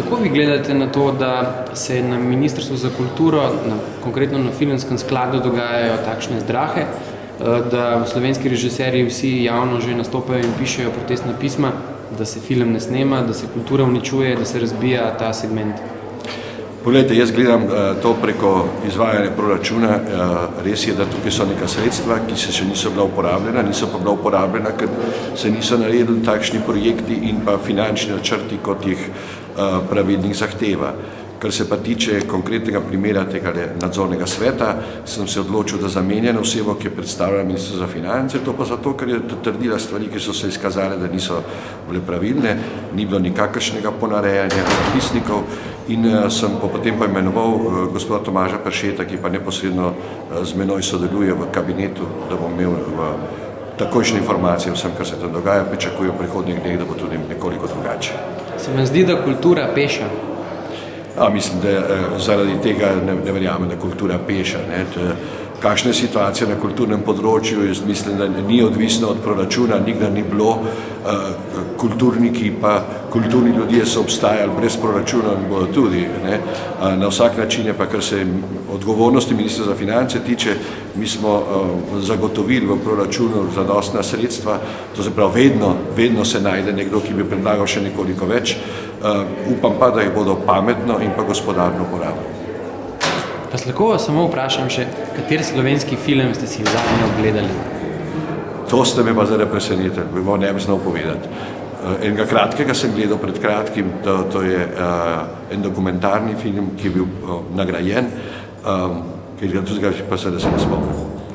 Kako vi gledate na to, da se na Ministrstvu za kulturo, konkretno na Filmskem skladu, dogajajo takšne zdrahe, da slovenski režiserji vsi javno že nastopajo in pišejo protestna pisma, da se film ne snema, da se kultura uničuje, da se razbija ta segment? Poglejte, jaz gledam to preko izvajanja proračuna. Res je, da tukaj so neka sredstva, ki se še niso bila uporabljena, ker se niso naredili takšni projekti in pa finančni načrti, kot jih pravilnik zahteva. Kar se pa tiče konkretnega primera tega nadzornega sveta, sem se odločil, da zamenjam osebo, ki je predstavljala Ministrstvo za finance, to pa zato, ker je trdila stvari, ki so se izkazale, da niso bile pravilne, ni bilo nikakršnega ponarejanja zapisnikov in sem potem pa imenoval gospoda Tomaža Peršeta, ki pa neposredno z menoj sodeluje v kabinetu, da bom imel takojšnje informacije vsem, kar se tam dogaja, pričakujem v prihodnjih dneh, da bo tudi nekoliko drugače. Se vam zdi, da kultura peša? Mislim, da zaradi tega ne verjamem, da kultura peša. Kakšna je situacija na kulturnem področju, jaz mislim, da ni odvisno od proračuna, nikdar ni bilo. Kulturniki pa kulturni ljudje so obstajali brez proračuna in bodo tudi. Na vsak način je pa, kar se odgovornosti Ministrstva za finance tiče, mi smo zagotovili v proračunu zadostna sredstva, to se pravi, vedno se najde nekdo, ki bi predlagal še nekoliko več. Upam pa, da jih bodo pametno in pa gospodarno porabili. Pa lahko vas samo vprašam še, kateri slovenski film ste si zadnje ogledali? To ste me pa zdaj presenetili, bi vam ne bi znal povedati. Enega kratkega sem gledal pred kratkim, to je en dokumentarni film, ki je bil nagrajen, ki ga tudi pa se ne spomnim.